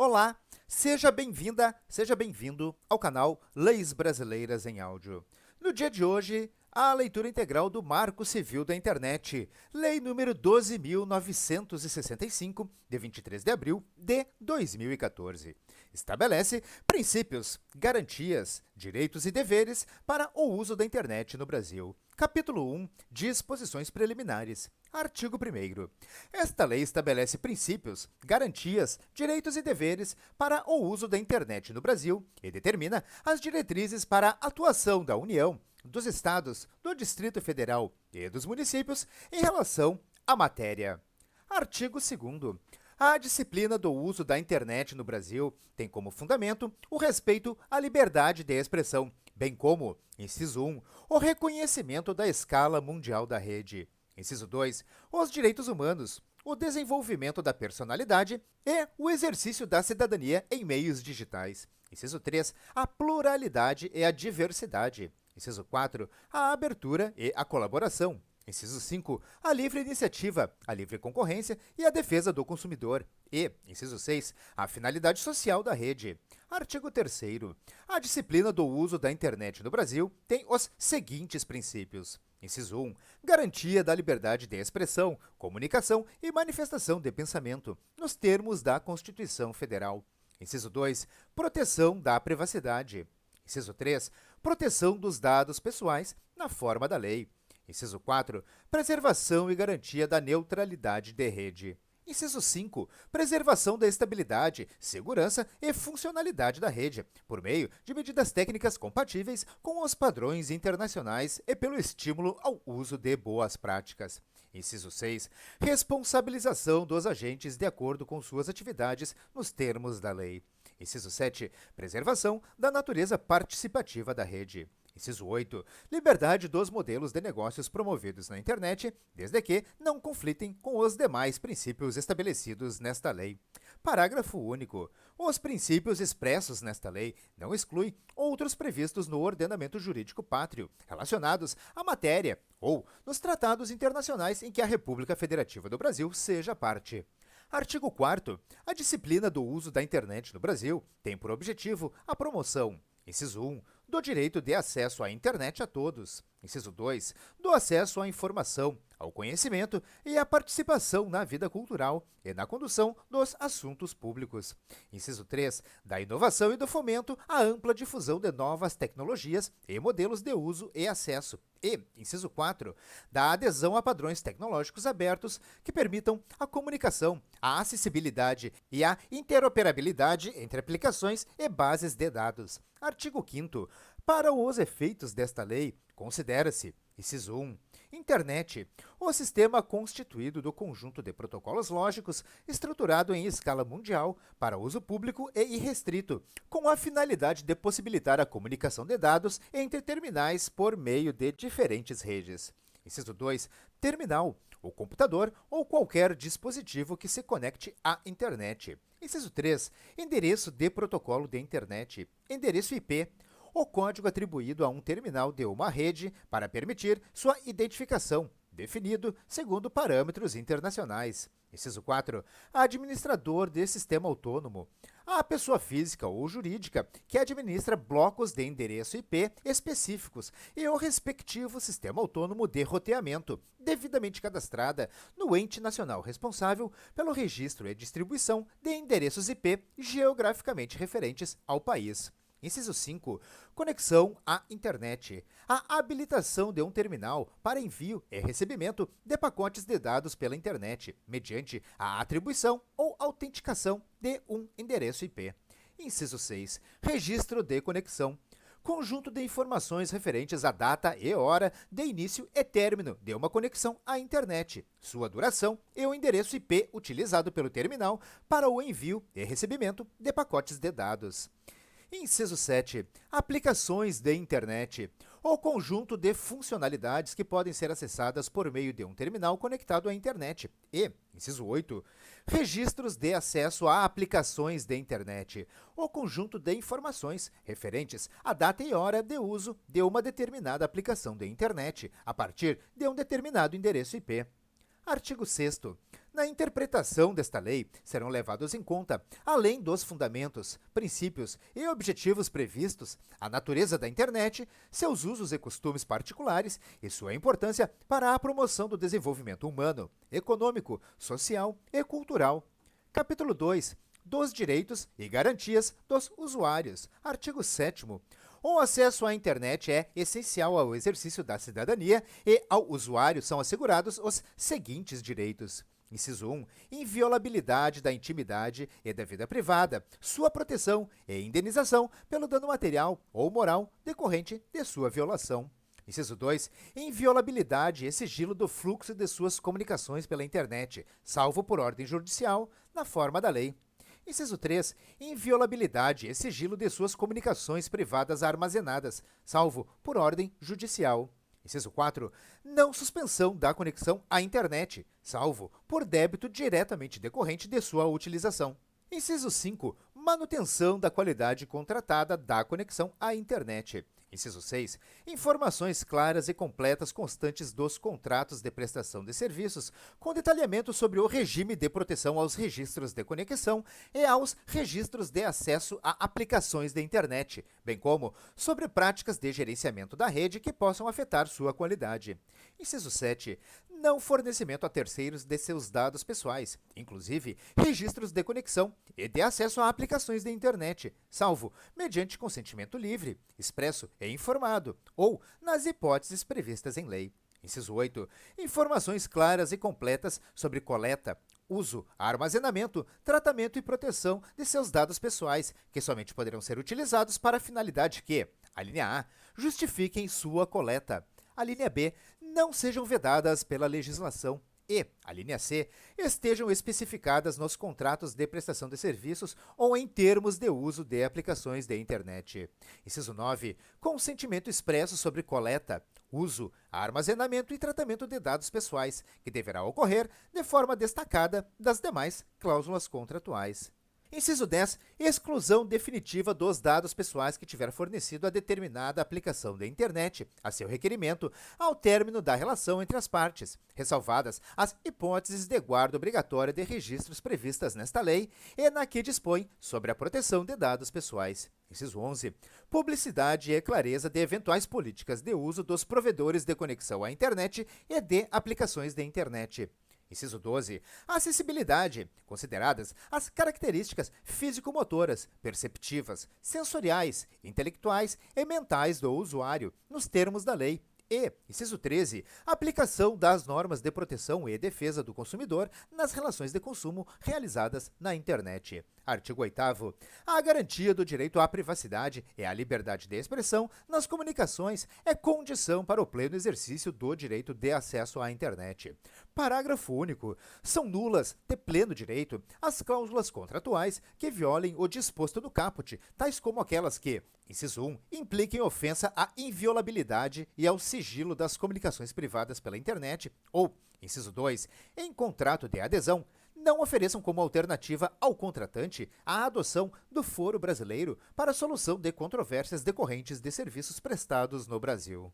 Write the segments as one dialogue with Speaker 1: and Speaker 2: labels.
Speaker 1: Olá, seja bem-vinda, seja bem-vindo ao canal Leis Brasileiras em Áudio. No dia de hoje, a leitura integral do Marco Civil da Internet, Lei número 12.965, de 23 de abril de 2014. Estabelece princípios, garantias, direitos e deveres para o uso da internet no Brasil. Capítulo 1. Disposições preliminares. Artigo 1º. Esta lei estabelece princípios, garantias, direitos e deveres para o uso da internet no Brasil e determina as diretrizes para a atuação da União, dos Estados, do Distrito Federal e dos municípios em relação à matéria. Artigo 2º. A disciplina do uso da internet no Brasil tem como fundamento o respeito à liberdade de expressão, bem como, inciso 1, o reconhecimento da escala mundial da rede. Inciso 2, os direitos humanos, o desenvolvimento da personalidade e o exercício da cidadania em meios digitais. Inciso 3, a pluralidade e a diversidade. Inciso 4, a abertura e a colaboração. Inciso 5, a livre iniciativa, a livre concorrência e a defesa do consumidor. E, inciso 6, a finalidade social da rede. Artigo 3º. A disciplina do uso da internet no Brasil tem os seguintes princípios. Inciso 1. Garantia da liberdade de expressão, comunicação e manifestação de pensamento, nos termos da Constituição Federal. Inciso 2. Proteção da privacidade. Inciso 3. Proteção dos dados pessoais na forma da lei. Inciso 4. Preservação e garantia da neutralidade de rede. Inciso 5. Preservação da estabilidade, segurança e funcionalidade da rede, por meio de medidas técnicas compatíveis com os padrões internacionais e pelo estímulo ao uso de boas práticas. Inciso 6. Responsabilização dos agentes de acordo com suas atividades nos termos da lei. Inciso 7. Preservação da natureza participativa da rede. Inciso 8. Liberdade dos modelos de negócios promovidos na internet, desde que não conflitem com os demais princípios estabelecidos nesta lei. Parágrafo único. Os princípios expressos nesta lei não excluem outros previstos no ordenamento jurídico pátrio, relacionados à matéria ou nos tratados internacionais em que a República Federativa do Brasil seja parte. Artigo 4º. A disciplina do uso da internet no Brasil tem por objetivo a promoção, inciso 1, do direito de acesso à internet a todos. Inciso 2, do acesso à informação, ao conhecimento e à participação na vida cultural e na condução dos assuntos públicos. Inciso 3, da inovação e do fomento à ampla difusão de novas tecnologias e modelos de uso e acesso. E, inciso 4, da adesão a padrões tecnológicos abertos que permitam a comunicação, a acessibilidade e a interoperabilidade entre aplicações e bases de dados. Artigo 5º. Para os efeitos desta lei, considera-se, inciso 1, internet, o sistema constituído do conjunto de protocolos lógicos estruturado em escala mundial para uso público e irrestrito, com a finalidade de possibilitar a comunicação de dados entre terminais por meio de diferentes redes. Inciso 2, terminal, o computador ou qualquer dispositivo que se conecte à internet. Inciso 3, endereço de protocolo de internet, endereço IP, o código atribuído a um terminal de uma rede para permitir sua identificação, definido segundo parâmetros internacionais. Inciso 4. Administrador de sistema autônomo. A pessoa física ou jurídica que administra blocos de endereço IP específicos e o respectivo sistema autônomo de roteamento, devidamente cadastrada no ente nacional responsável pelo registro e distribuição de endereços IP geograficamente referentes ao país. Inciso 5. Conexão à internet. A habilitação de um terminal para envio e recebimento de pacotes de dados pela internet, mediante a atribuição ou autenticação de um endereço IP. Inciso 6. Registro de conexão. Conjunto de informações referentes à data e hora de início e término de uma conexão à internet, sua duração e o endereço IP utilizado pelo terminal para o envio e recebimento de pacotes de dados. Inciso 7. Aplicações de internet. O conjunto de funcionalidades que podem ser acessadas por meio de um terminal conectado à internet. E, inciso 8. Registros de acesso a aplicações de internet. O conjunto de informações referentes à data e hora de uso de uma determinada aplicação de internet a partir de um determinado endereço IP. Artigo 6º. Na interpretação desta lei, serão levados em conta, além dos fundamentos, princípios e objetivos previstos, a natureza da internet, seus usos e costumes particulares e sua importância para a promoção do desenvolvimento humano, econômico, social e cultural. Capítulo 2. Dos direitos e garantias dos usuários. Artigo 7º. O acesso à internet é essencial ao exercício da cidadania e ao usuário são assegurados os seguintes direitos. Inciso 1. Inviolabilidade da intimidade e da vida privada, sua proteção e indenização pelo dano material ou moral decorrente de sua violação. Inciso 2. Inviolabilidade e sigilo do fluxo de suas comunicações pela internet, salvo por ordem judicial, na forma da lei. Inciso 3. Inviolabilidade e sigilo de suas comunicações privadas armazenadas, salvo por ordem judicial. Inciso 4. Não suspensão da conexão à internet, salvo por débito diretamente decorrente de sua utilização. Inciso 5. Manutenção da qualidade contratada da conexão à internet. Inciso 6. Informações claras e completas constantes dos contratos de prestação de serviços, com detalhamento sobre o regime de proteção aos registros de conexão e aos registros de acesso a aplicações de internet, bem como sobre práticas de gerenciamento da rede que possam afetar sua qualidade. Inciso 7. Não fornecimento a terceiros de seus dados pessoais, inclusive registros de conexão e de acesso a aplicações de internet, salvo mediante consentimento livre, expresso e informado, ou nas hipóteses previstas em lei. Inciso 8. Informações claras e completas sobre coleta, uso, armazenamento, tratamento e proteção de seus dados pessoais, que somente poderão ser utilizados para a finalidade que, a linha A, justifiquem sua coleta. A linha B, não sejam vedadas pela legislação e, a linha C, estejam especificadas nos contratos de prestação de serviços ou em termos de uso de aplicações de internet. Inciso 9. Consentimento expresso sobre coleta, uso, armazenamento e tratamento de dados pessoais, que deverá ocorrer de forma destacada das demais cláusulas contratuais. Inciso 10. Exclusão definitiva dos dados pessoais que tiver fornecido a determinada aplicação de internet, a seu requerimento, ao término da relação entre as partes, ressalvadas as hipóteses de guarda obrigatória de registros previstas nesta lei e na que dispõe sobre a proteção de dados pessoais. Inciso 11. Publicidade e clareza de eventuais políticas de uso dos provedores de conexão à internet e de aplicações de internet. Inciso 12. Acessibilidade, consideradas as características físico-motoras, perceptivas, sensoriais, intelectuais e mentais do usuário, nos termos da lei. E, inciso 13, aplicação das normas de proteção e defesa do consumidor nas relações de consumo realizadas na internet. Artigo 8º. A garantia do direito à privacidade e à liberdade de expressão nas comunicações é condição para o pleno exercício do direito de acesso à internet. Parágrafo único. São nulas, de pleno direito, as cláusulas contratuais que violem o disposto no caput, tais como aquelas que, inciso 1, impliquem ofensa à inviolabilidade e ao sigilo das comunicações privadas pela internet, ou, inciso 2, em contrato de adesão, não ofereçam como alternativa ao contratante a adoção do foro brasileiro para a solução de controvérsias decorrentes de serviços prestados no Brasil.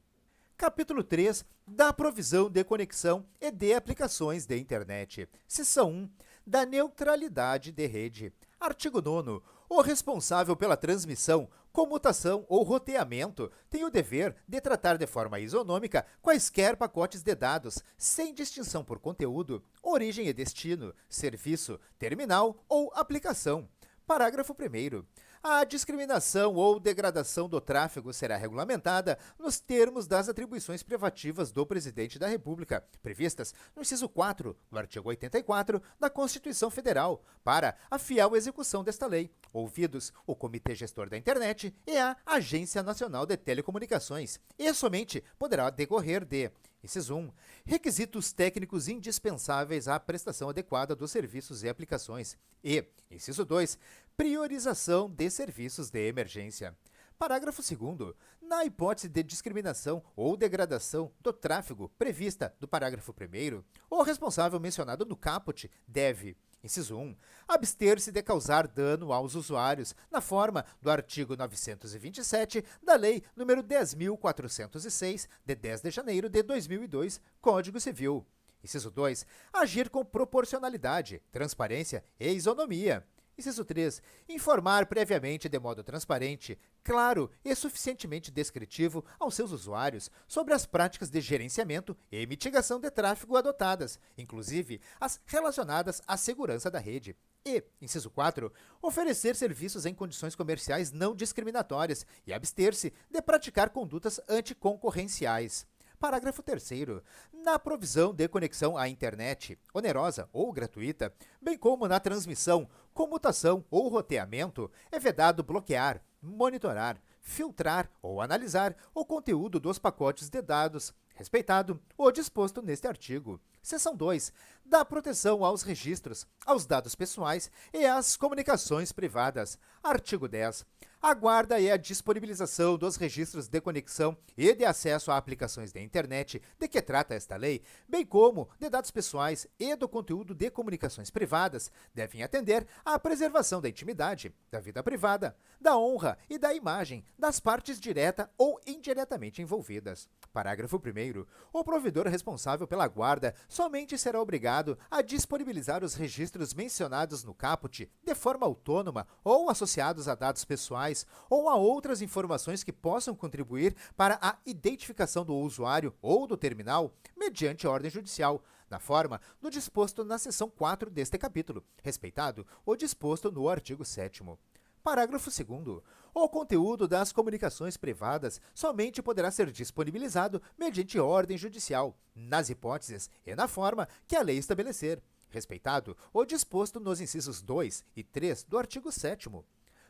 Speaker 1: Capítulo 3. Da provisão de conexão e de aplicações de internet. Seção 1. Da neutralidade de rede. Artigo 9º. O responsável pela transmissão, comutação ou roteamento tem o dever de tratar de forma isonômica quaisquer pacotes de dados, sem distinção por conteúdo, origem e destino, serviço, terminal ou aplicação. Parágrafo 1º. A discriminação ou degradação do tráfego será regulamentada nos termos das atribuições privativas do Presidente da República, previstas no inciso 4 do artigo 84 da Constituição Federal, para a fiel execução desta lei, ouvidos o Comitê Gestor da Internet e a Agência Nacional de Telecomunicações, e somente poderá decorrer de: inciso 1. Requisitos técnicos indispensáveis à prestação adequada dos serviços e aplicações. E, inciso 2. Priorização de serviços de emergência. Parágrafo 2º. Na hipótese de discriminação ou degradação do tráfego prevista do parágrafo 1º, o responsável mencionado no caput deve: inciso 1. Abster-se de causar dano aos usuários, na forma do artigo 927 da Lei nº 10.406, de 10 de janeiro de 2002, Código Civil. Inciso 2. Agir com proporcionalidade, transparência e isonomia. Inciso 3. Informar previamente de modo transparente, claro e suficientemente descritivo aos seus usuários sobre as práticas de gerenciamento e mitigação de tráfego adotadas, inclusive as relacionadas à segurança da rede. E, inciso 4, oferecer serviços em condições comerciais não discriminatórias e abster-se de praticar condutas anticoncorrenciais. Parágrafo 3º. Na provisão de conexão à internet, onerosa ou gratuita, bem como na transmissão, comutação ou roteamento, é vedado bloquear, monitorar, filtrar ou analisar o conteúdo dos pacotes de dados, respeitado o disposto neste artigo. Seção 2. Dá proteção aos registros, aos dados pessoais e às comunicações privadas. Artigo 10. A guarda e a disponibilização dos registros de conexão e de acesso a aplicações de internet de que trata esta lei, bem como de dados pessoais e do conteúdo de comunicações privadas, devem atender à preservação da intimidade, da vida privada, da honra e da imagem das partes direta ou indiretamente envolvidas. Parágrafo 1º. O provedor responsável pela guarda somente será obrigado a disponibilizar os registros mencionados no caput de forma autônoma ou associados a dados pessoais ou a outras informações que possam contribuir para a identificação do usuário ou do terminal mediante ordem judicial, na forma do disposto na seção 4 deste capítulo, respeitado o disposto no artigo 7º. Parágrafo 2º. O conteúdo das comunicações privadas somente poderá ser disponibilizado mediante ordem judicial, nas hipóteses e na forma que a lei estabelecer, respeitado o disposto nos incisos 2 e 3 do artigo 7º.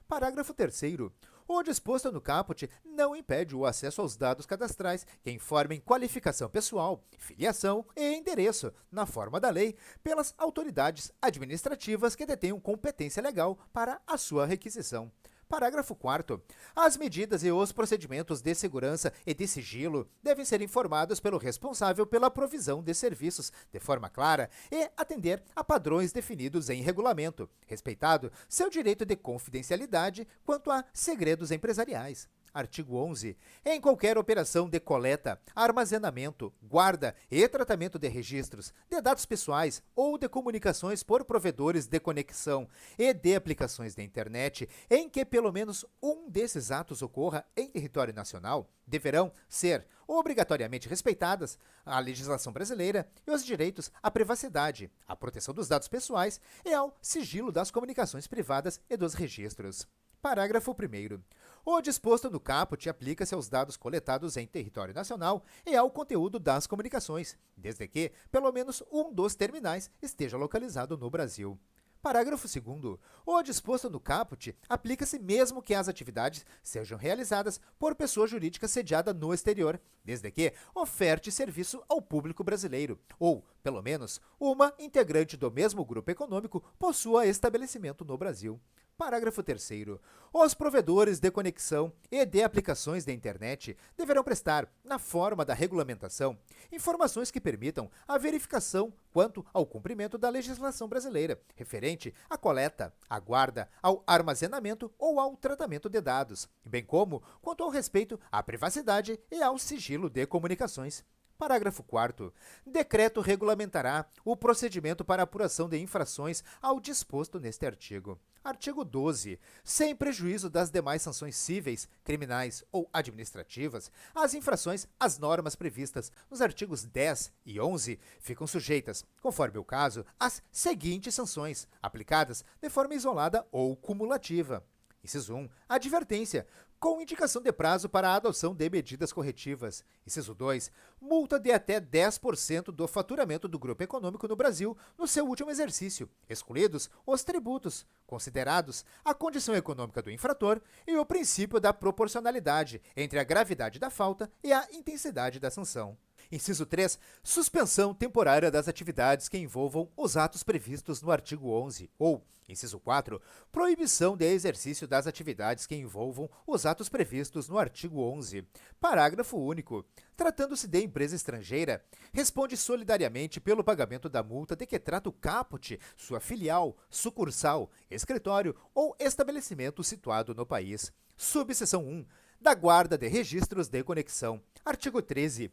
Speaker 1: Parágrafo 3º. O disposto no caput não impede o acesso aos dados cadastrais que informem qualificação pessoal, filiação e endereço, na forma da lei, pelas autoridades administrativas que detenham competência legal para a sua requisição. Parágrafo 4º. As medidas e os procedimentos de segurança e de sigilo devem ser informados pelo responsável pela provisão de serviços de forma clara e atender a padrões definidos em regulamento, respeitado seu direito de confidencialidade quanto a segredos empresariais. Artigo 11. Em qualquer operação de coleta, armazenamento, guarda e tratamento de registros, de dados pessoais ou de comunicações por provedores de conexão e de aplicações de internet, em que pelo menos um desses atos ocorra em território nacional, deverão ser obrigatoriamente respeitadas a legislação brasileira e os direitos à privacidade, à proteção dos dados pessoais e ao sigilo das comunicações privadas e dos registros. Parágrafo 1º. O disposto no caput aplica-se aos dados coletados em território nacional e ao conteúdo das comunicações, desde que pelo menos um dos terminais esteja localizado no Brasil. Parágrafo 2º. O disposto no caput aplica-se mesmo que as atividades sejam realizadas por pessoa jurídica sediada no exterior, desde que oferte serviço ao público brasileiro, ou, pelo menos, uma integrante do mesmo grupo econômico possua estabelecimento no Brasil. Parágrafo 3º. Os provedores de conexão e de aplicações de internet deverão prestar, na forma da regulamentação, informações que permitam a verificação quanto ao cumprimento da legislação brasileira, referente à coleta, à guarda, ao armazenamento ou ao tratamento de dados, bem como quanto ao respeito à privacidade e ao sigilo de comunicações. Parágrafo 4º. Decreto regulamentará o procedimento para apuração de infrações ao disposto neste artigo. Artigo 12. Sem prejuízo das demais sanções cíveis, criminais ou administrativas, as infrações às normas previstas nos artigos 10 e 11 ficam sujeitas, conforme o caso, às seguintes sanções, aplicadas de forma isolada ou cumulativa. Inciso 1. Advertência, com indicação de prazo para a adoção de medidas corretivas. Inciso 2. Multa de até 10% do faturamento do grupo econômico no Brasil no seu último exercício, excluídos os tributos, considerados a condição econômica do infrator e o princípio da proporcionalidade entre a gravidade da falta e a intensidade da sanção. Inciso 3. Suspensão temporária das atividades que envolvam os atos previstos no artigo 11, ou, inciso 4, proibição de exercício das atividades que envolvam os atos previstos no artigo 11. Parágrafo único. Tratando-se de empresa estrangeira, responde solidariamente pelo pagamento da multa de que trata o caput, sua filial, sucursal, escritório ou estabelecimento situado no país. Subseção 1. Da guarda de registros de conexão. Artigo 13.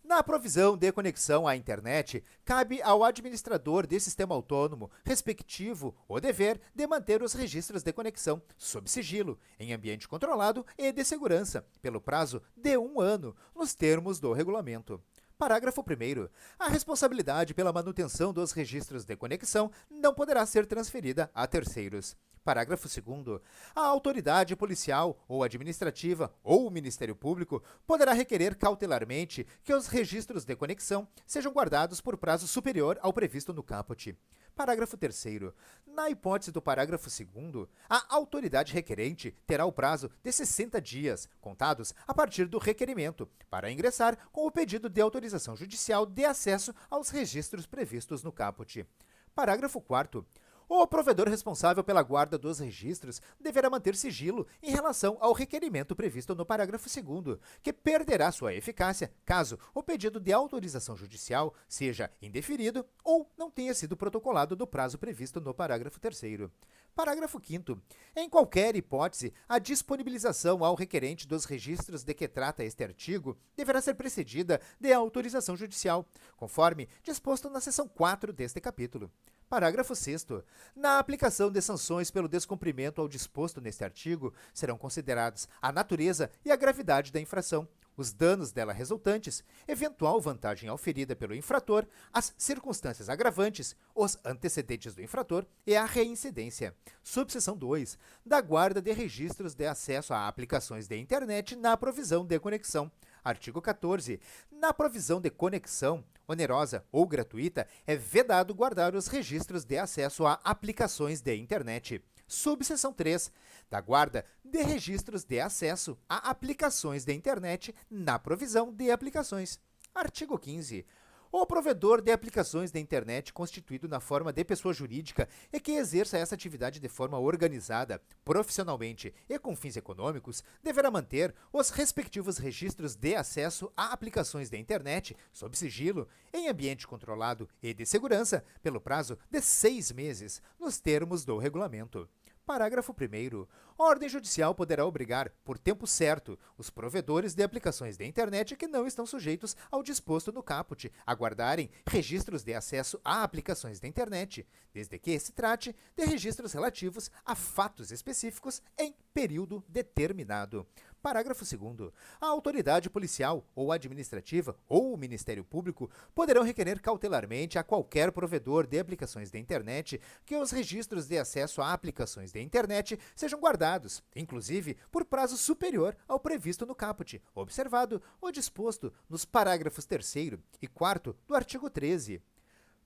Speaker 1: Na provisão de conexão à internet, cabe ao administrador de sistema autônomo respectivo o dever de manter os registros de conexão sob sigilo, em ambiente controlado e de segurança, pelo prazo de 1 ano, nos termos do regulamento. Parágrafo 1º. A responsabilidade pela manutenção dos registros de conexão não poderá ser transferida a terceiros. Parágrafo 2º. A autoridade policial ou administrativa ou o Ministério Público poderá requerer cautelarmente que os registros de conexão sejam guardados por prazo superior ao previsto no caput. Parágrafo 3º. Na hipótese do parágrafo 2º, a autoridade requerente terá o prazo de 60 dias, contados a partir do requerimento, para ingressar com o pedido de autorização judicial de acesso aos registros previstos no caput. Parágrafo 4º. O provedor responsável pela guarda dos registros deverá manter sigilo em relação ao requerimento previsto no parágrafo 2º, que perderá sua eficácia caso o pedido de autorização judicial seja indeferido ou não tenha sido protocolado no prazo previsto no parágrafo 3º. Parágrafo 5º. Em qualquer hipótese, a disponibilização ao requerente dos registros de que trata este artigo deverá ser precedida de autorização judicial, conforme disposto na seção 4 deste capítulo. Parágrafo 6º. Na aplicação de sanções pelo descumprimento ao disposto neste artigo, serão considerados a natureza e a gravidade da infração, os danos dela resultantes, eventual vantagem auferida pelo infrator, as circunstâncias agravantes, os antecedentes do infrator e a reincidência. Subseção 2. Da guarda de registros de acesso a aplicações de internet na provisão de conexão. Artigo 14. Na provisão de conexão, onerosa ou gratuita, é vedado guardar os registros de acesso a aplicações de internet. Subseção 3. Da guarda de registros de acesso a aplicações de internet na provisão de aplicações. Artigo 15. O provedor de aplicações de internet constituído na forma de pessoa jurídica e que exerça essa atividade de forma organizada, profissionalmente e com fins econômicos, deverá manter os respectivos registros de acesso a aplicações de internet sob sigilo, em ambiente controlado e de segurança, pelo prazo de 6 meses, nos termos do regulamento. Parágrafo 1º. A ordem judicial poderá obrigar, por tempo certo, os provedores de aplicações de internet que não estão sujeitos ao disposto no caput a guardarem registros de acesso a aplicações de internet, desde que se trate de registros relativos a fatos específicos em período determinado. Parágrafo 2º. A autoridade policial ou administrativa ou o Ministério Público poderão requerer cautelarmente a qualquer provedor de aplicações de internet que os registros de acesso a aplicações de internet sejam guardados, inclusive por prazo superior ao previsto no caput, observado o disposto nos parágrafos 3º e 4º do artigo 13.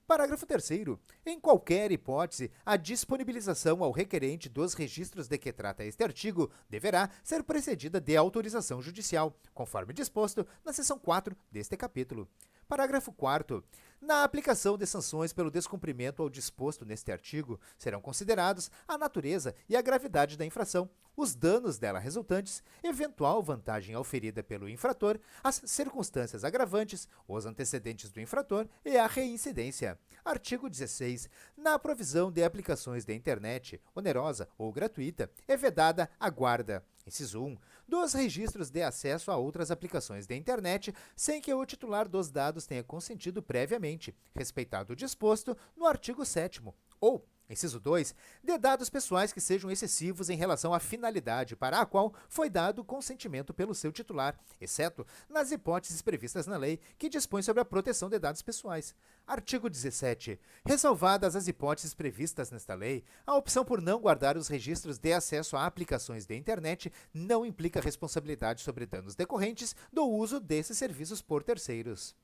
Speaker 1: Parágrafo 3º. Em qualquer hipótese, a disponibilização ao requerente dos registros de que trata este artigo deverá ser precedida de autorização judicial, conforme disposto na seção 4 deste capítulo. Parágrafo 4º. Na aplicação de sanções pelo descumprimento ao disposto neste artigo, serão considerados a natureza e a gravidade da infração, os danos dela resultantes, eventual vantagem auferida pelo infrator, as circunstâncias agravantes, os antecedentes do infrator e a reincidência. Artigo 16. Na provisão de aplicações de internet, onerosa ou gratuita, é vedada a guarda. Inciso 1. Dos registros de acesso a outras aplicações de internet, sem que o titular dos dados tenha consentido previamente, respeitado o disposto no artigo 7º, ou, inciso 2, de dados pessoais que sejam excessivos em relação à finalidade para a qual foi dado consentimento pelo seu titular, exceto nas hipóteses previstas na lei que dispõe sobre a proteção de dados pessoais. Artigo 17. Ressalvadas as hipóteses previstas nesta lei, a opção por não guardar os registros de acesso a aplicações de internet não implica responsabilidade sobre danos decorrentes do uso desses serviços por terceiros.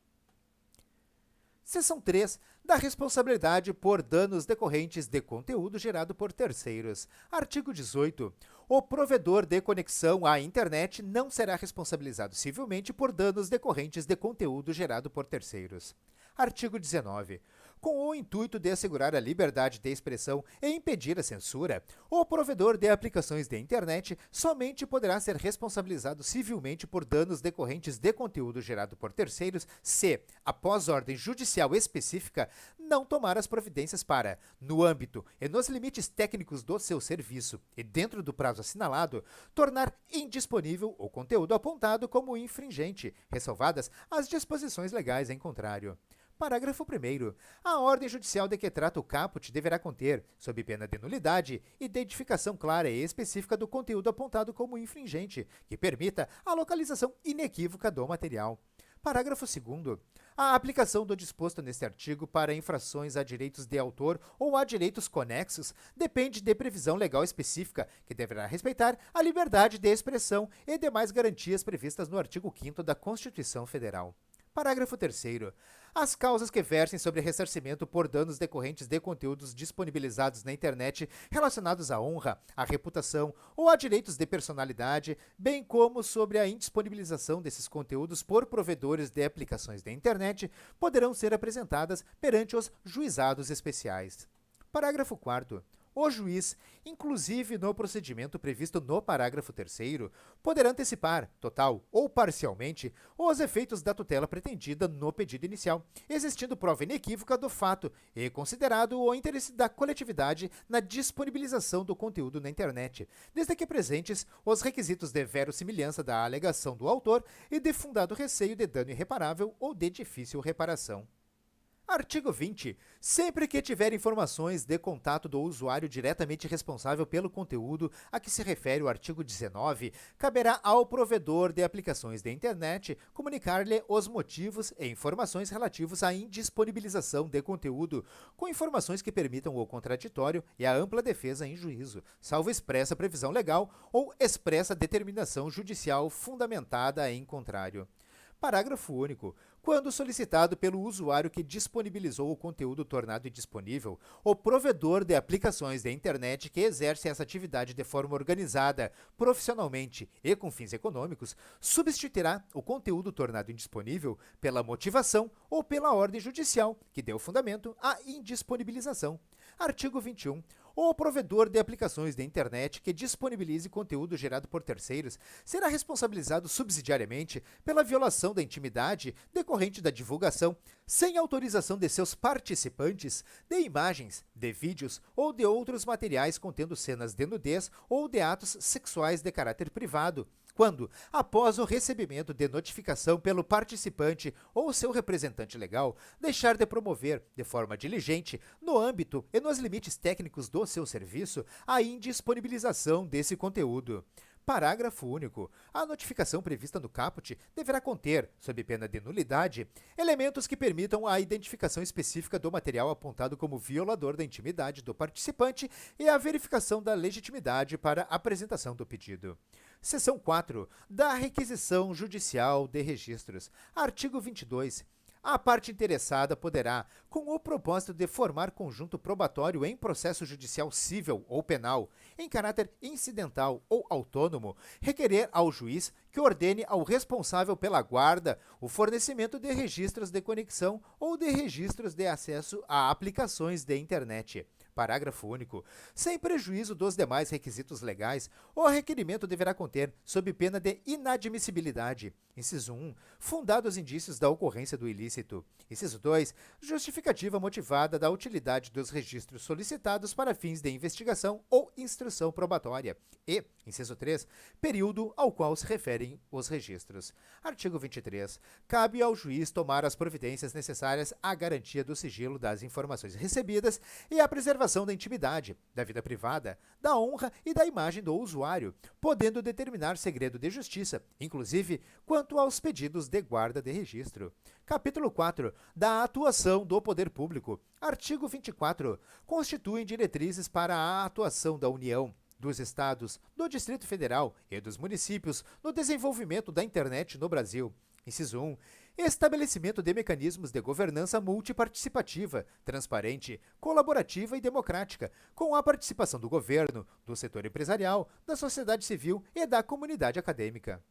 Speaker 1: Seção 3. Da responsabilidade por danos decorrentes de conteúdo gerado por terceiros. Artigo 18. O provedor de conexão à internet não será responsabilizado civilmente por danos decorrentes de conteúdo gerado por terceiros. Artigo 19. com o intuito de assegurar a liberdade de expressão e impedir a censura, o provedor de aplicações de internet somente poderá ser responsabilizado civilmente por danos decorrentes de conteúdo gerado por terceiros se, após ordem judicial específica, não tomar as providências para, no âmbito e nos limites técnicos do seu serviço e dentro do prazo assinalado, tornar indisponível o conteúdo apontado como infringente, ressalvadas as disposições legais em contrário. Parágrafo 1º. A ordem judicial de que trata o caput deverá conter, sob pena de nulidade, identificação clara e específica do conteúdo apontado como infringente, que permita a localização inequívoca do material. Parágrafo 2º. A aplicação do disposto neste artigo para infrações a direitos de autor ou a direitos conexos depende de previsão legal específica, que deverá respeitar a liberdade de expressão e demais garantias previstas no artigo 5º da Constituição Federal. Parágrafo 3º. As causas que versem sobre ressarcimento por danos decorrentes de conteúdos disponibilizados na internet relacionados à honra, à reputação ou a direitos de personalidade, bem como sobre a indisponibilização desses conteúdos por provedores de aplicações da internet, poderão ser apresentadas perante os juizados especiais. Parágrafo 4º. O juiz, inclusive no procedimento previsto no parágrafo 3º, poderá antecipar, total ou parcialmente, os efeitos da tutela pretendida no pedido inicial, existindo prova inequívoca do fato e considerado o interesse da coletividade na disponibilização do conteúdo na internet, desde que presentes os requisitos de verossimilhança da alegação do autor e de fundado receio de dano irreparável ou de difícil reparação. Artigo 20. Sempre que tiver informações de contato do usuário diretamente responsável pelo conteúdo a que se refere o artigo 19, caberá ao provedor de aplicações de internet comunicar-lhe os motivos e informações relativos à indisponibilização de conteúdo, com informações que permitam o contraditório e a ampla defesa em juízo, salvo expressa previsão legal ou expressa determinação judicial fundamentada em contrário. Parágrafo único. Quando solicitado pelo usuário que disponibilizou o conteúdo tornado indisponível, o provedor de aplicações de internet que exerce essa atividade de forma organizada, profissionalmente e com fins econômicos, substituirá o conteúdo tornado indisponível pela motivação ou pela ordem judicial que deu fundamento à indisponibilização. Artigo 21. O provedor de aplicações de internet que disponibilize conteúdo gerado por terceiros será responsabilizado subsidiariamente pela violação da intimidade decorrente da divulgação, sem autorização de seus participantes, de imagens, de vídeos ou de outros materiais contendo cenas de nudez ou de atos sexuais de caráter privado, quando, após o recebimento de notificação pelo participante ou seu representante legal, deixar de promover, de forma diligente, no âmbito e nos limites técnicos do seu serviço, a indisponibilização desse conteúdo. Parágrafo único. A notificação prevista no caput deverá conter, sob pena de nulidade, elementos que permitam a identificação específica do material apontado como violador da intimidade do participante e a verificação da legitimidade para a apresentação do pedido. Seção 4. Da requisição judicial de registros. Artigo 22. A parte interessada poderá, com o propósito de formar conjunto probatório em processo judicial civil ou penal, em caráter incidental ou autônomo, requerer ao juiz que ordene ao responsável pela guarda o fornecimento de registros de conexão ou de registros de acesso a aplicações de internet. Parágrafo único. Sem prejuízo dos demais requisitos legais, o requerimento deverá conter, sob pena de inadmissibilidade, inciso 1, fundados indícios da ocorrência do ilícito. Inciso 2, justificativa motivada da utilidade dos registros solicitados para fins de investigação ou instrução probatória. E, inciso 3, período ao qual se referem os registros. Artigo 23. Cabe ao juiz tomar as providências necessárias à garantia do sigilo das informações recebidas e à preservação da intimidade, da vida privada, da honra e da imagem do usuário, podendo determinar segredo de justiça, inclusive quanto aos pedidos de guarda de registro. Capítulo 4. Da atuação do poder público. Artigo 24. Constituem diretrizes para a atuação da União, dos Estados, do Distrito Federal e dos municípios no desenvolvimento da internet no Brasil. Inciso 1. Estabelecimento de mecanismos de governança multiparticipativa, transparente, colaborativa e democrática, com a participação do governo, do setor empresarial, da sociedade civil e da comunidade acadêmica.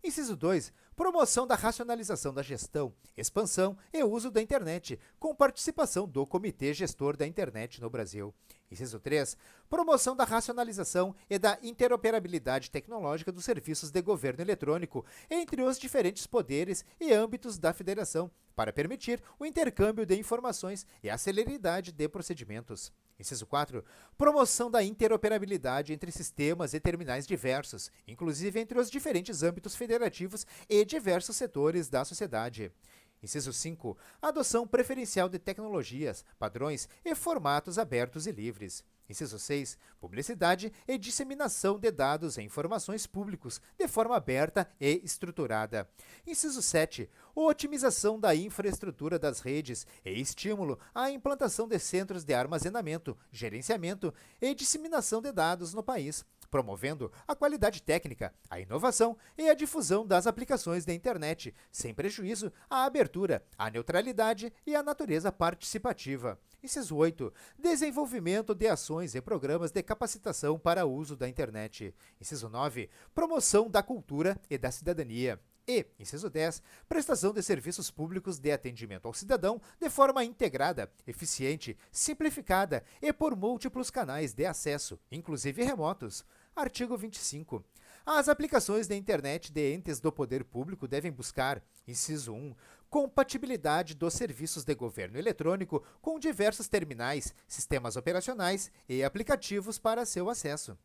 Speaker 1: Inciso 2. promoção da racionalização da gestão, expansão e uso da internet, com participação do Comitê Gestor da Internet no Brasil. Inciso 3. Promoção da racionalização e da interoperabilidade tecnológica dos serviços de governo eletrônico entre os diferentes poderes e âmbitos da federação, para permitir o intercâmbio de informações e a celeridade de procedimentos. Inciso 4. Promoção da interoperabilidade entre sistemas e terminais diversos, inclusive entre os diferentes âmbitos federativos e diversos setores da sociedade. Inciso 5. Adoção preferencial de tecnologias, padrões e formatos abertos e livres. Inciso 6. Publicidade e disseminação de dados e informações públicos de forma aberta e estruturada. Inciso 7. Otimização da infraestrutura das redes e estímulo à implantação de centros de armazenamento, gerenciamento e disseminação de dados no país, promovendo a qualidade técnica, a inovação e a difusão das aplicações da internet, sem prejuízo à abertura, à neutralidade e à natureza participativa. Inciso 8. Desenvolvimento de ações e programas de capacitação para o uso da internet. Inciso 9. Promoção da cultura e da cidadania. E, inciso 10, prestação de serviços públicos de atendimento ao cidadão de forma integrada, eficiente, simplificada e por múltiplos canais de acesso, inclusive remotos. Artigo 25. As aplicações da internet de entes do poder público devem buscar, inciso 1, compatibilidade dos serviços de governo eletrônico com diversos terminais, sistemas operacionais e aplicativos para seu acesso.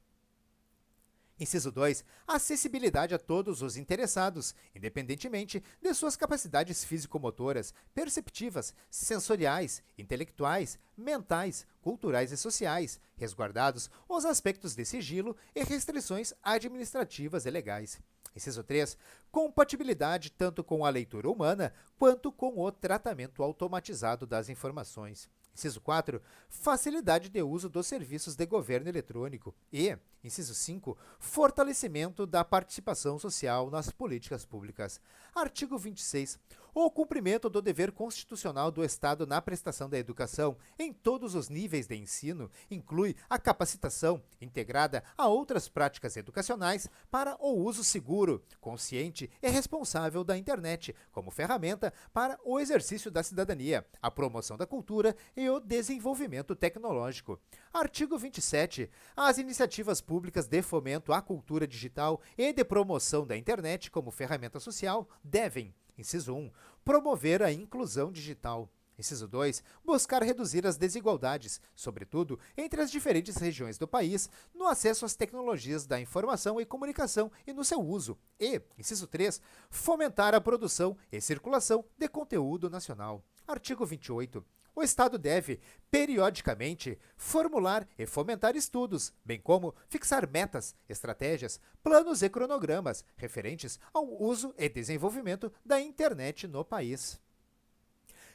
Speaker 1: Inciso 2. Acessibilidade a todos os interessados, independentemente de suas capacidades físico-motoras, perceptivas, sensoriais, intelectuais, mentais, culturais e sociais, resguardados os aspectos de sigilo e restrições administrativas e legais. Inciso 3. Compatibilidade tanto com a leitura humana quanto com o tratamento automatizado das informações. Inciso 4. Facilidade de uso dos serviços de governo eletrônico. E, inciso 5. Fortalecimento da participação social nas políticas públicas. Artigo 26. O cumprimento do dever constitucional do Estado na prestação da educação em todos os níveis de ensino inclui a capacitação integrada a outras práticas educacionais para o uso seguro, consciente e responsável da internet como ferramenta para o exercício da cidadania, a promoção da cultura e o desenvolvimento tecnológico. Artigo 27. As iniciativas públicas de fomento à cultura digital e de promoção da internet como ferramenta social devem, inciso 1, promover a inclusão digital. Inciso 2. Buscar reduzir as desigualdades, sobretudo entre as diferentes regiões do país, no acesso às tecnologias da informação e comunicação e no seu uso. E, inciso 3. Fomentar a produção e circulação de conteúdo nacional. Artigo 28. O Estado deve, periodicamente, formular e fomentar estudos, bem como fixar metas, estratégias, planos e cronogramas referentes ao uso e desenvolvimento da internet no país.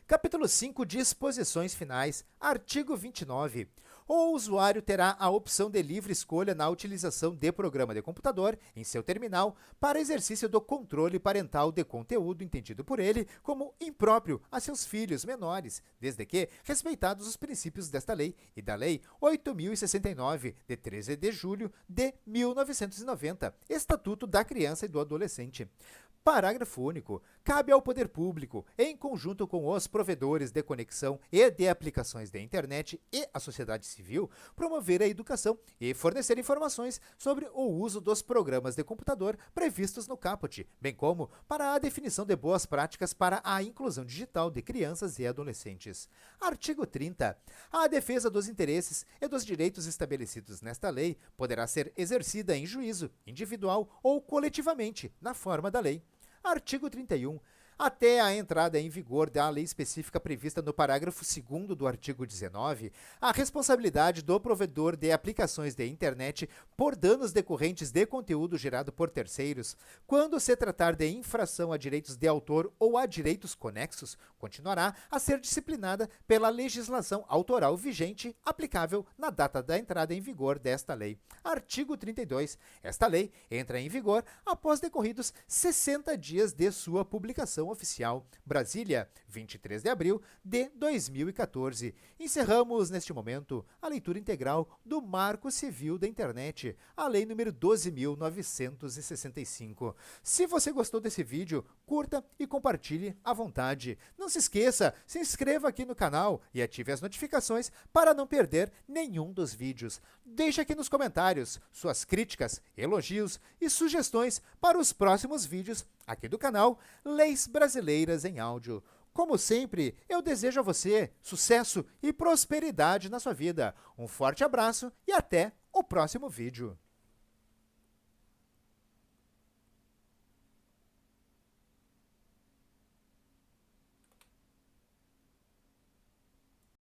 Speaker 1: Capítulo 5. Disposições finais. Artigo 29. O usuário terá a opção de livre escolha na utilização de programa de computador em seu terminal para exercício do controle parental de conteúdo entendido por ele como impróprio a seus filhos menores, desde que respeitados os princípios desta lei e da Lei 8.069, de 13 de julho de 1990, Estatuto da Criança e do Adolescente. Parágrafo único. Cabe ao poder público, em conjunto com os provedores de conexão e de aplicações da internet e a sociedade civil, promover a educação e fornecer informações sobre o uso dos programas de computador previstos no caput, bem como para a definição de boas práticas para a inclusão digital de crianças e adolescentes. Artigo 30. A defesa dos interesses e dos direitos estabelecidos nesta lei poderá ser exercida em juízo, individual ou coletivamente, na forma da lei. Artigo 31. Até a entrada em vigor da lei específica prevista no parágrafo 2º do artigo 19, a responsabilidade do provedor de aplicações de internet por danos decorrentes de conteúdo gerado por terceiros, quando se tratar de infração a direitos de autor ou a direitos conexos, continuará a ser disciplinada pela legislação autoral vigente aplicável na data da entrada em vigor desta lei. Artigo 32. Esta lei entra em vigor após decorridos 60 dias de sua publicação Constituição Oficial, Brasília, 23 de abril de 2014. Encerramos, neste momento, a leitura integral do Marco Civil da Internet, a Lei nº 12.965. Se você gostou desse vídeo, curta e compartilhe à vontade. Não se esqueça, se inscreva aqui no canal e ative as notificações para não perder nenhum dos vídeos. Deixe aqui nos comentários suas críticas, elogios e sugestões para os próximos vídeos aqui do canal Leis Brasileiras em Áudio. Como sempre, eu desejo a você sucesso e prosperidade na sua vida. Um forte abraço e até o próximo vídeo.